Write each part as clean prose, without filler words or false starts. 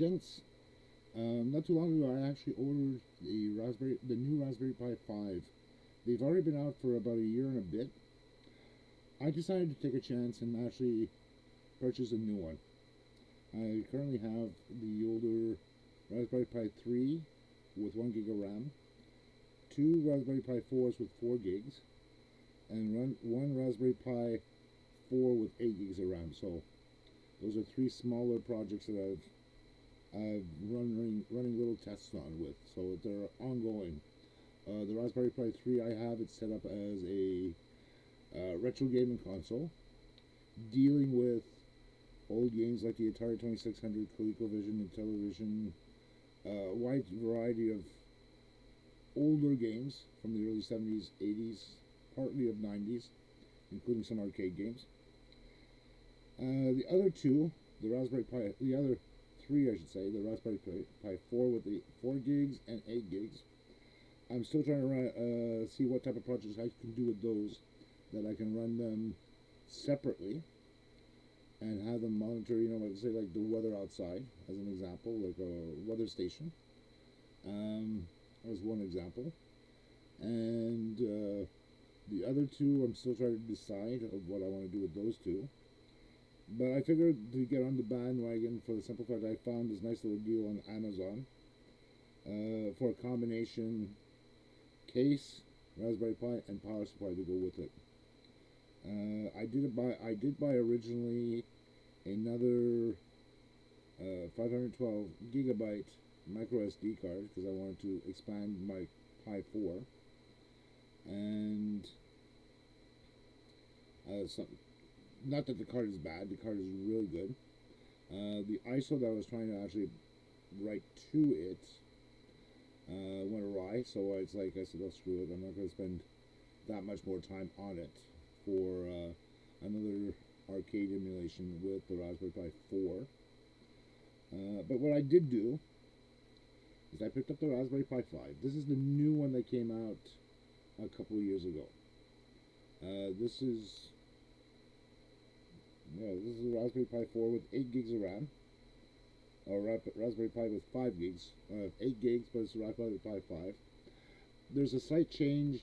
Gents, not too long ago, I actually ordered the new Raspberry Pi 5. They've already been out for about a year and a bit. I decided to take a chance and actually purchase a new one. I currently have the older Raspberry Pi 3 with 1 gig of RAM, two Raspberry Pi 4s with 4 gigs, and one Raspberry Pi 4 with 8 gigs of RAM. So those are three smaller projects that I've running little tests on with. So they're ongoing. The Raspberry Pi 3, I have it set up as a retro gaming console, dealing with old games like the Atari 2600, ColecoVision, Intellivision, a wide variety of older games from the early 70s, 80s, partly of 90s, including some arcade games. The other the other three, I should say, the Raspberry Pi 4 with the 4 gigs and 8 gigs. I'm still trying to see what type of projects I can do with those, that I can run them separately and have them monitor, like say like the weather outside, as an example, like a weather station, as one example. And the other two, I'm still trying to decide of what I want to do with those two. But I figured to get on the bandwagon for the simple fact I found this nice little deal on Amazon for a combination case, Raspberry Pi, and power supply to go with it. I did buy originally another 512 gigabyte micro SD card because I wanted to expand my Pi 4, and not that the card is bad, the card is really good. The ISO that I was trying to actually write to it went awry, so it's like I said, oh, screw it, I'm not going to spend that much more time on it for another arcade emulation with the Raspberry Pi 4. But what I did do is I picked up the Raspberry Pi 5. This is the new one that came out a couple of years ago. This is the Raspberry Pi 4 with 8 gigs of RAM, or Raspberry Pi with 5 gigs, 8 gigs, but it's Raspberry Pi 5. There's a slight change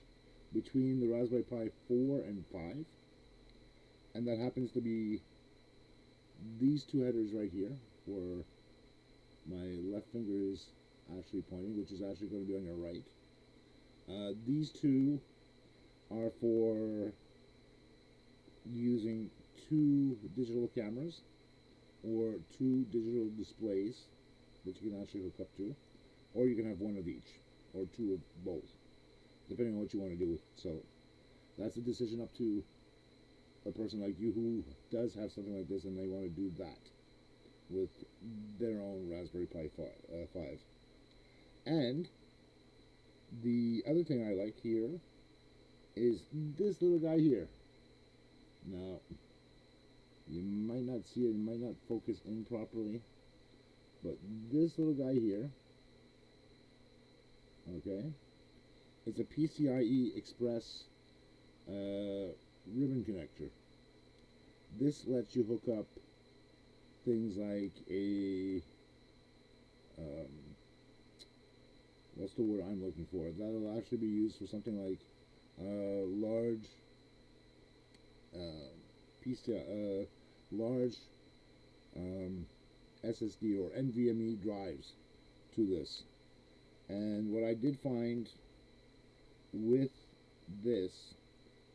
between the Raspberry Pi 4 and 5, and that happens to be these two headers right here, where my left finger is actually pointing, which is actually going to be on your right. These two are for using two digital cameras or two digital displays that you can actually hook up to, or you can have one of each or two of both, depending on what you want to do. So that's a decision up to a person like you who does have something like this and they want to do that with their own Raspberry Pi 5. And the other thing I like here is this little guy here. Now, you might not see it, it might not focus in properly, but this little guy here, okay, it's a PCIe Express ribbon connector. This lets you hook up things like a what's the word I'm looking for? That'll actually be used for something like large large SSD or NVMe drives to this. And what I did find with this,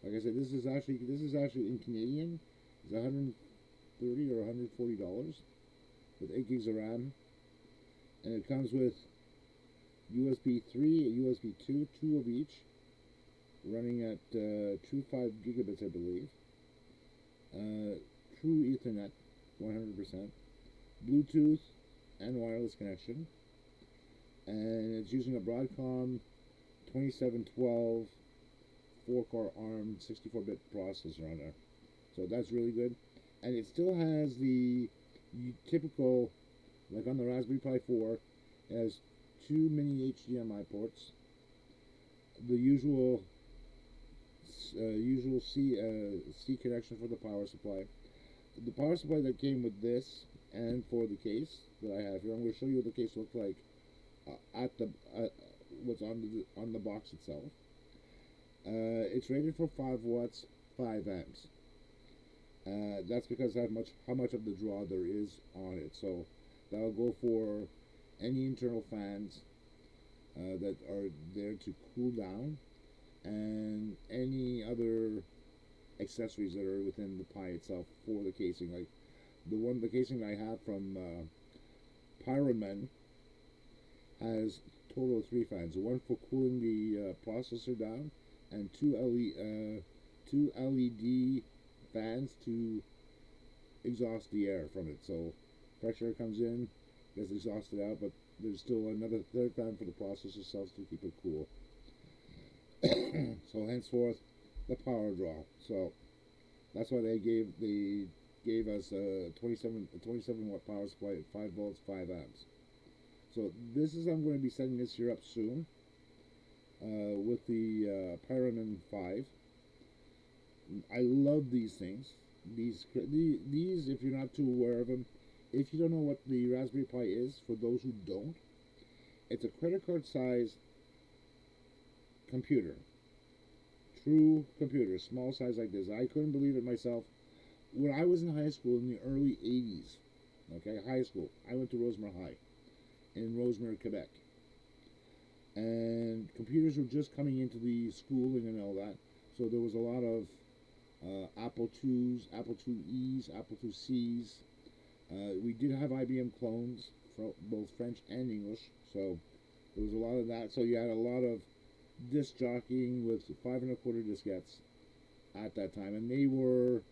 like I said, this is actually in Canadian. It's $130 or $140 with 8 gigs of RAM, and it comes with USB 3, a USB 2, two of each, running at true 5 gigabits, I believe. True Ethernet, 100%, Bluetooth and wireless connection, and it's using a Broadcom 2712 4-core ARM 64-bit processor on there. So that's really good. And it still has the typical, like on the Raspberry Pi 4, it has two mini HDMI ports, the usual C connection for the power supply. The power supply that came with this And for the case that I have here, I'm going to show you what the case looks like at the what's on the box itself. It's rated for 5 watts, 5 amps. That's because how much of the draw there is on it. So that'll go for any internal fans that are there to cool down, and any other accessories that are within the Pi itself for the casing. Like the casing I have from Pyroman has total of 3 fans. One for cooling the processor down, and two LED fans to exhaust the air from it. So fresh air comes in, gets exhausted out, but there's still another third fan for the processor itself to keep it cool. So henceforth, the power draw. So that's why they gave us a 27 watt power supply at 5 volts, 5 amps. So this is I'm going to be setting this here up soon with the Pyroman 5. I love these things. These, if you're not too aware of them, if you don't know what the Raspberry Pi is, for those who don't, it's a credit card size computer. True computer, small size like this. I couldn't believe it myself. When I was in high school in the early 80s, okay, high school, I went to Rosemere High in Rosemere, Quebec. And computers were just coming into the schooling and all that. So there was a lot of Apple IIs, Apple IIes, Apple IIcs. We did have IBM clones, both French and English. So there was a lot of that. So you had a lot of disc jockeying with 5 1/4 diskettes at that time. And they were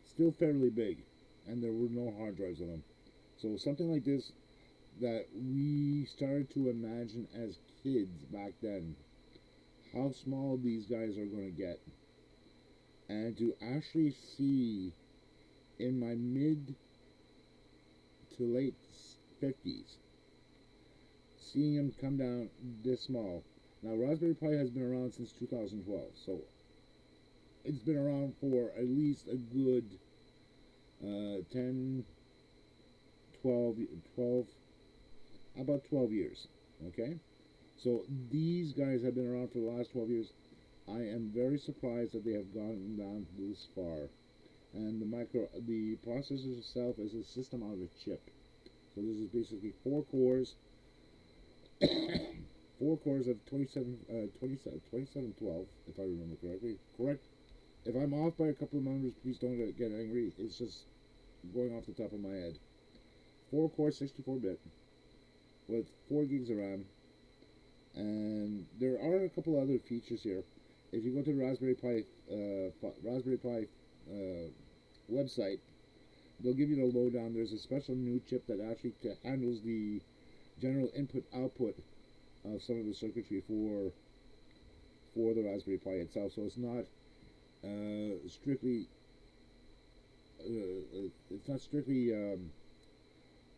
still fairly big. And there were no hard drives on them. So something like this that we started to imagine as kids back then, how small these guys are going to get. And to actually see in my mid to late 50s, seeing them come down this small. Now, Raspberry Pi has been around since 2012, so it's been around for at least a good 10, 12, about 12 years, okay? So these guys have been around for the last 12 years. I am very surprised that they have gone down this far. And the processor itself is a system on a chip. So this is basically 4 cores, 4 cores of 2712, if I remember correctly. Correct. If I'm off by a couple of numbers, please don't get angry. It's just going off the top of my head. 4 core, 64-bit, with 4 gigs of RAM. And there are a couple other features here. If you go to the Raspberry Pi website, they'll give you the lowdown. There's a special new chip that actually handles the general input-output of some of the circuitry for the Raspberry Pi itself. So it's not strictly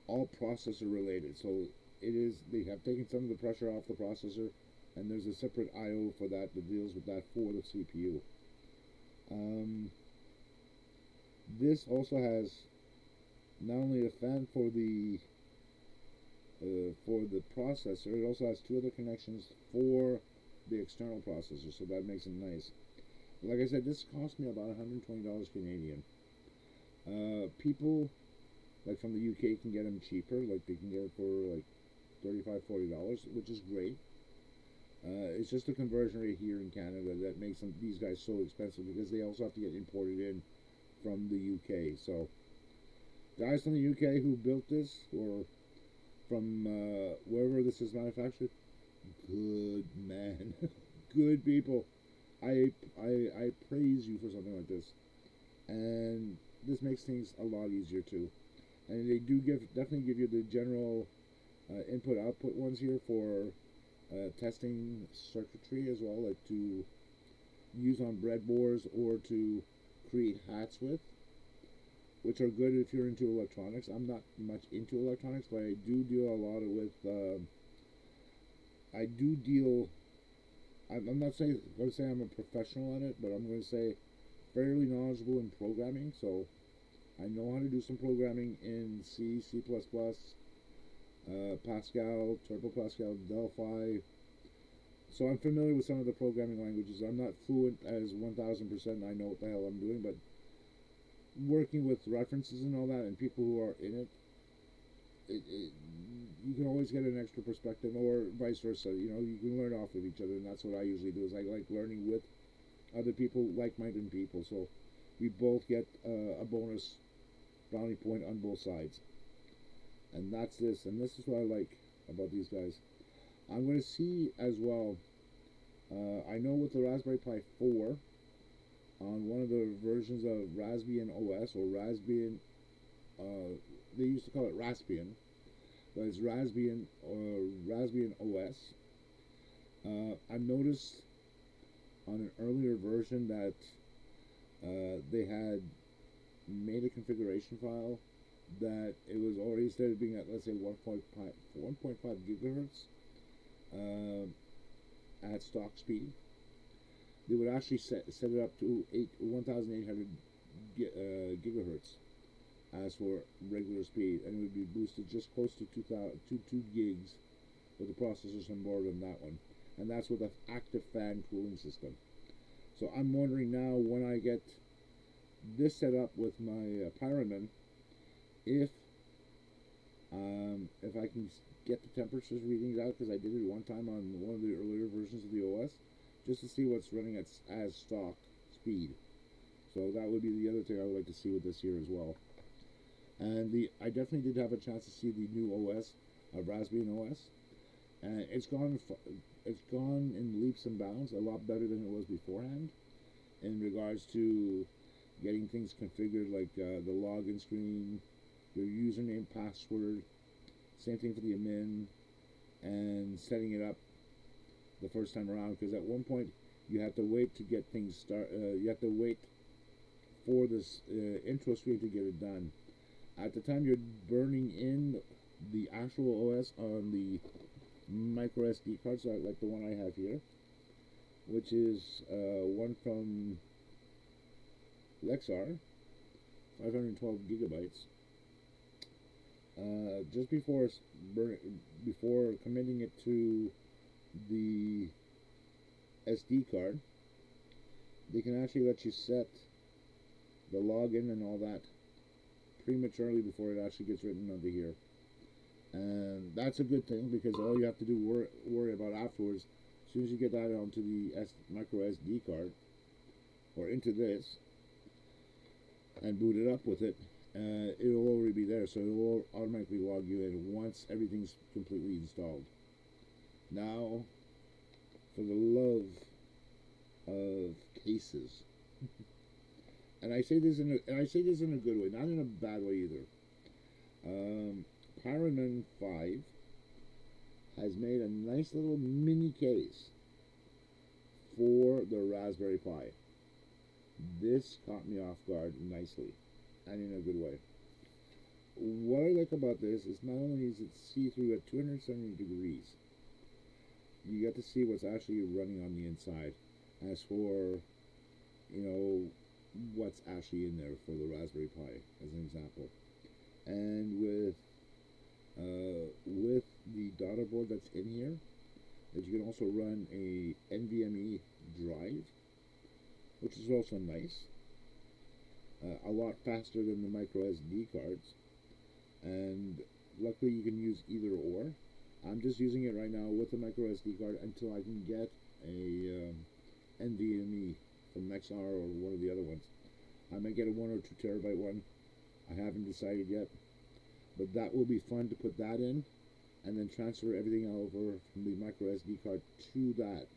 all processor related. So they have taken some of the pressure off the processor, and there's a separate I/O for that deals with that for the CPU. This also has not only a fan for the processor, it also has 2 other connections for the external processor, so that makes it nice. Like I said, this cost me about $120 Canadian. People like from the UK can get them cheaper, like they can get it for like $35-40, which is great. It's just the conversion rate here in Canada that makes these guys so expensive, because they also have to get imported in from the UK. So guys from the UK who built this, or from wherever this is manufactured, good man, good people. I praise you for something like this, and this makes things a lot easier too. And they do definitely give you the general input output ones here for testing circuitry as well, like to use on breadboards or to create hats with, which are good if you're into electronics. I'm not much into electronics, but I do deal a lot with. I do deal. I'm not going to say I'm a professional at it, but I'm going to say fairly knowledgeable in programming. So I know how to do some programming in C, C++, Pascal, Turbo Pascal, Delphi. So I'm familiar with some of the programming languages. I'm not fluent as 1000%. I know what the hell I'm doing, but working with references and all that, and people who are in it, you can always get an extra perspective, or vice versa. You know, you can learn off of each other, and that's what I usually do. Is I like learning with other people, like-minded people. So we both get a bonus brownie point on both sides, and that's this. And this is what I like about these guys. I'm going to see as well. I know with the Raspberry Pi 4, on one of the versions of Raspbian OS or Raspbian, they used to call it Raspbian, but it's Raspbian or Raspbian OS. I noticed on an earlier version that they had made a configuration file that it was already, instead of being at, let's say, 1.5 gigahertz at stock speed, they would actually set it up to 1,800 gigahertz as for regular speed, and it would be boosted just close to 2 gigs with the processors on board on that one, and that's with an active fan cooling system. So I'm wondering now, when I get this set up with my Pyroman, if I can get the temperatures readings out, because I did it one time on one of the earlier versions of the OS, just to see what's running at as stock speed. So that would be the other thing I would like to see with this here as well. And I definitely did have a chance to see the new OS of Raspbian OS, and it's gone in leaps and bounds, a lot better than it was beforehand, in regards to getting things configured, like the login screen, your username, password, same thing for the admin, and setting it up the first time around, because at one point you have to wait to get things you have to wait for this intro screen to get it done. At the time you're burning in the actual OS on the micro SD cards, like the one I have here, which is one from Lexar, 512 gigabytes. Just before committing it to the SD card, they can actually let you set the login and all that prematurely before it actually gets written onto here, and that's a good thing, because all you have to do worry about afterwards, as soon as you get that onto the micro SD card or into this and boot it up with it, it'll already be there, so it will automatically log you in once everything's completely installed. Now, for the love of cases, and I say this in a good way, not in a bad way either. Pyroman 5 has made a nice little mini case for the Raspberry Pi. This caught me off guard nicely, and in a good way. What I like about this is not only is it see-through at 270 degrees, you get to see what's actually running on the inside, as for, you know, what's actually in there for the Raspberry Pi, as an example. And with the daughter board that's in here, that you can also run a NVMe drive, which is also nice, a lot faster than the micro SD cards, and luckily you can use either or. I'm just using it right now with the micro SD card until I can get a NVMe from Nexar or one of the other ones. I might get a 1 or 2 terabyte one. I haven't decided yet, but that will be fun to put that in, and then transfer everything over from the micro SD card to that.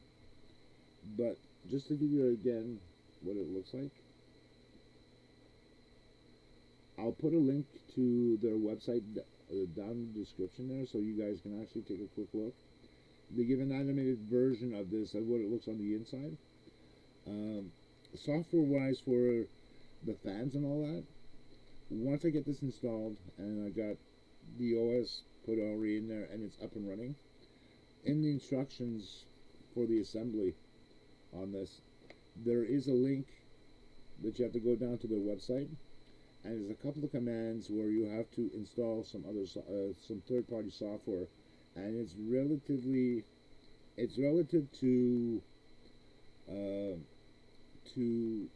But just to give you again what it looks like, I'll put a link to their website down in the description there, so you guys can actually take a quick look. They give an animated version of this, of what it looks on the inside. Software-wise, for the fans and all that, once I get this installed and I got the OS put already in there and it's up and running, in the instructions for the assembly on this, there is a link that you have to go down to their website, and there's a couple of commands where you have to install some third-party software, and it's relative uh, to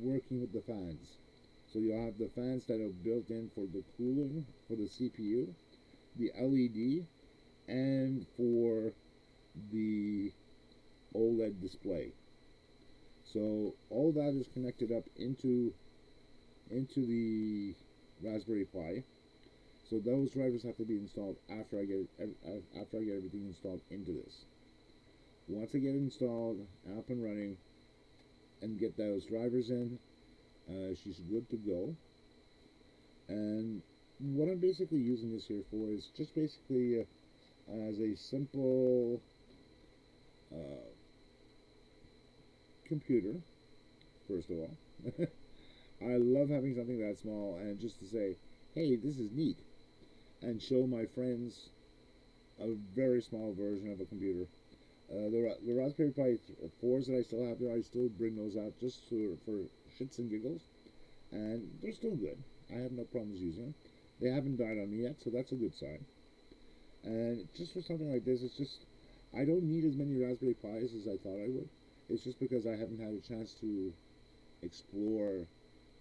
working with the fans. So you'll have the fans that are built in for the cooling for the CPU, the LED, and for the OLED display. So all that is connected up into the Raspberry Pi. So those drivers have to be installed after I get everything installed into this. Once I get it installed, up and running, and get those drivers in, she's good to go. And what I'm basically using this here for is just basically as a simple uh, computer, first of all. I love having something that small and just to say, hey, this is neat, and show my friends a very small version of a computer. The Raspberry Pi 4s that I still have there, I still bring those out just for shits and giggles, and they're still good. I have no problems using them. They haven't died on me yet, so that's a good sign. And just for something like this, it's just, I don't need as many Raspberry Pis as I thought I would. It's just because I haven't had a chance to explore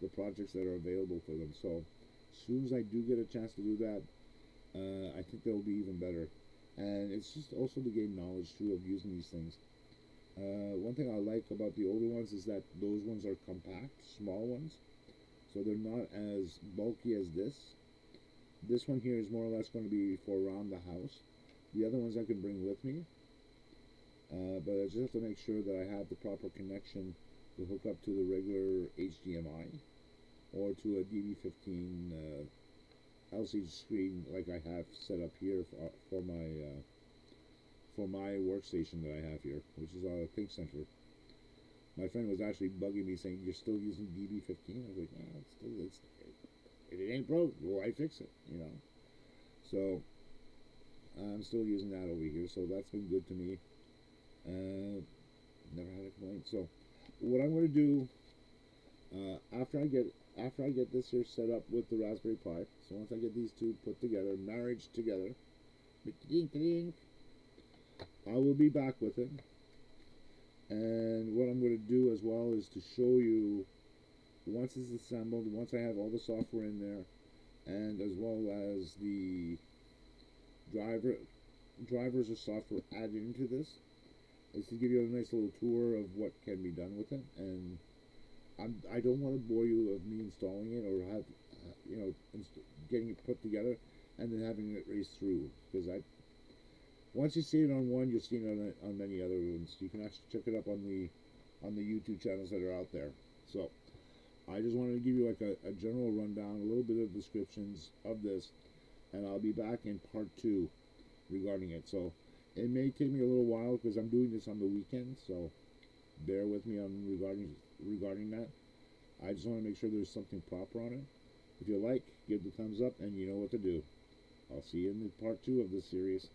the projects that are available for them. So as soon as I do get a chance to do that, I think they'll be even better. And it's just also to gain knowledge too of using these things. One thing I like about the older ones is that those ones are compact, small ones, so they're not as bulky as this. This one here is more or less going to be for around the house. The other ones I can bring with me, but I just have to make sure that I have the proper connection to hook up to the regular HDMI or to a DB15 LCD screen like I have set up here for my workstation that I have here, which is a Think Center. My friend was actually bugging me saying, "You're still using DB15?" I was like, "No, if it ain't broke, why fix it?" You know. So I'm still using that over here, so that's been good to me. Never had a complaint. So what I'm going to do after I get this here set up with the Raspberry Pi, so once I get these two put together, married together, I will be back with it. And what I'm going to do as well is to show you once it's assembled, once I have all the software in there, and as well as the drivers or software added into this, is to give you a nice little tour of what can be done with it. And I don't want to bore you of me installing it or have getting it put together and then having it race through, because once you see it on one, you'll see it on many other ones. You can actually check it up on the YouTube channels that are out there. So I just wanted to give you like a general rundown, a little bit of descriptions of this, and I'll be back in part 2 regarding it. So it may take me a little while because I'm doing this on the weekend, so bear with me on regarding that. I just want to make sure there's something proper on it. If you like, give the thumbs up, and you know what to do. I'll see you in the part 2 of this series.